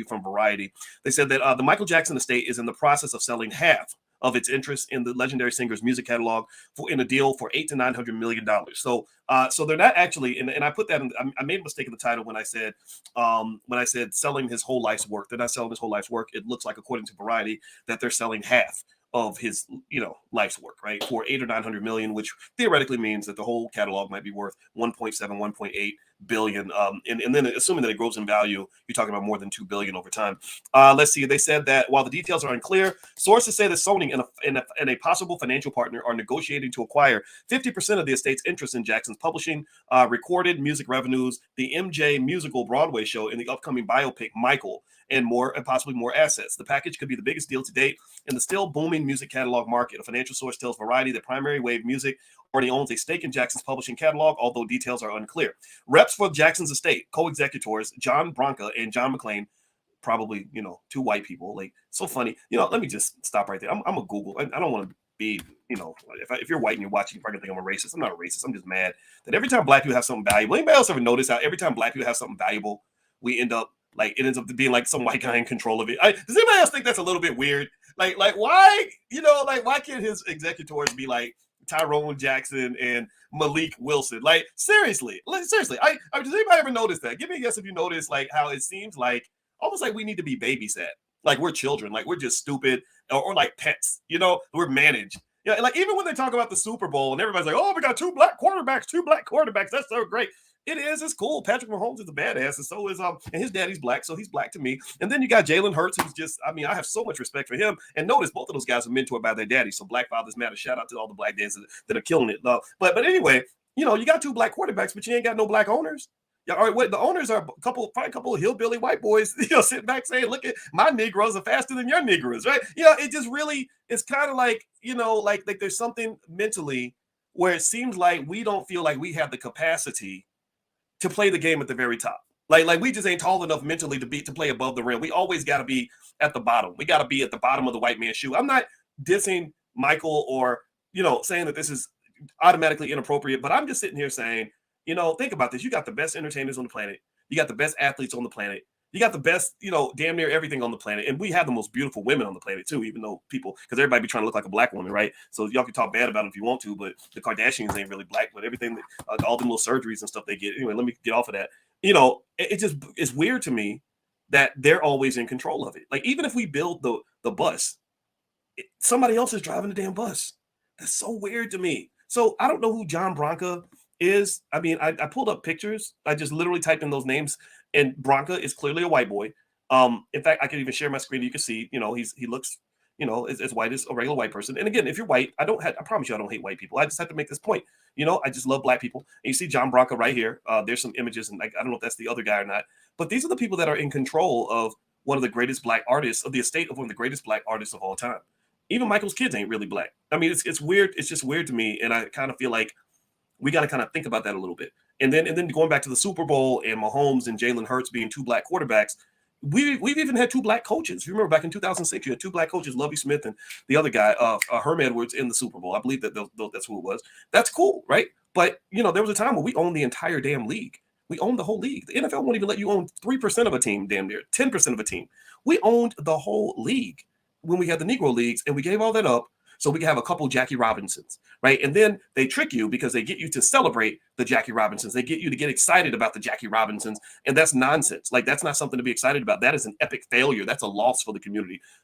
from Variety. They said that the Michael Jackson estate is in the process of selling half of its interest in the legendary singer's music catalog in a deal for $800 to $900 million. So they're not actually, and I put that in. I made a mistake in the title when I said selling his whole life's work. They're not selling his whole life's work. It looks like, according to Variety, that they're selling half of his life's work, right, for 8 or 900 million, which theoretically means that the whole catalog might be worth 1.7, 1.8 billion. And then assuming that it grows in value, you're talking about more than 2 billion over time. Let's see. They said that while the details are unclear, sources say that Sony and a possible financial partner are negotiating to acquire 50% of the estate's interest in Jackson's publishing, recorded music revenues, the MJ musical Broadway show, and the upcoming biopic Michael, and more, and possibly more assets. The package could be the biggest deal to date in the still booming music catalog market. A financial source tells Variety that Primary Wave Music already owns a stake in Jackson's publishing catalog, although details are unclear. Reps for Jackson's estate, co-executors John Branca and John McClain, probably, two white people. Like, so funny. Let me just stop right there. I'm a Google. I don't want to be, if you're white and you're watching, you're probably think I'm a racist. I'm not a racist. I'm just mad that every time black people have something valuable, anybody else ever notice how every time black people have something valuable, we end up, like, it ends up being like some white guy in control of it. Does anybody else think that's a little bit weird? Like why, why can't his executors be like Tyrone Jackson and Malik Wilson? Like, seriously. Does anybody ever notice that? Give me a guess if you notice, like, how it seems like almost like we need to be babysat. Like, we're children. Like, we're just stupid or like pets, we're managed. Yeah, like, even when they talk about the Super Bowl and everybody's like, oh, we got two black quarterbacks. That's so great. It's cool. Patrick Mahomes is a badass, and so is and his daddy's black, so he's black to me. And then you got Jalen Hurts, who's just, I have so much respect for him. And notice both of those guys are mentored by their daddy. So Black Fathers Matter. Shout out to all the black dads that are killing it. But anyway, you got two black quarterbacks, but you ain't got no black owners. Yeah, all right. Wait, the owners are probably a couple of hillbilly white boys, sitting back saying, "Look at my Negroes are faster than your Negroes," right? It just really, it's kind of like, like there's something mentally where it seems like we don't feel like we have the capacity to play the game at the very top. Like we just ain't tall enough mentally to play above the rim. We always got to be at the bottom. We got to be at the bottom of the white man's shoe. I'm not dissing Michael or, saying that this is automatically inappropriate, but I'm just sitting here saying, think about this. You got the best entertainers on the planet. You got the best athletes on the planet. You got the best, damn near everything on the planet. And we have the most beautiful women on the planet too, even though because everybody be trying to look like a black woman, right? So y'all can talk bad about them if you want to, but the Kardashians ain't really black, but everything, all the little surgeries and stuff they get. Anyway, let me get off of that. It's weird to me that they're always in control of it. Like, even if we build the bus, somebody else is driving the damn bus. That's so weird to me. So I don't know who John Branca is. I pulled up pictures. I just literally typed in those names, and Branca is clearly a white boy. In fact, I can even share my screen. You can see, he looks, as white as a regular white person. And again, if you're white, I promise you, I don't hate white people. I just have to make this point. I just love black people. And you see John Branca right here. There's some images, and I don't know if that's the other guy or not, but these are the people that are in control of one of the greatest black artists, of the estate of one of the greatest black artists of all time. Even Michael's kids ain't really black. It's weird. It's just weird to me. And I kind of feel like we got to kind of think about that a little bit. And then going back to the Super Bowl and Mahomes and Jalen Hurts being two black quarterbacks, we've even had two black coaches. You remember back in 2006, you had two black coaches, Lovie Smith and the other guy, Herm Edwards, in the Super Bowl. I believe that that's who it was. That's cool, right? But, there was a time where we owned the entire damn league. We owned the whole league. The NFL won't even let you own 3% of a team, damn near 10% of a team. We owned the whole league when we had the Negro Leagues, and we gave all that up so we can have a couple Jackie Robinsons, right? And then they trick you because they get you to celebrate the Jackie Robinsons. They get you to get excited about the Jackie Robinsons, and that's nonsense. Like, that's not something to be excited about. That is an epic failure. That's a loss for the community.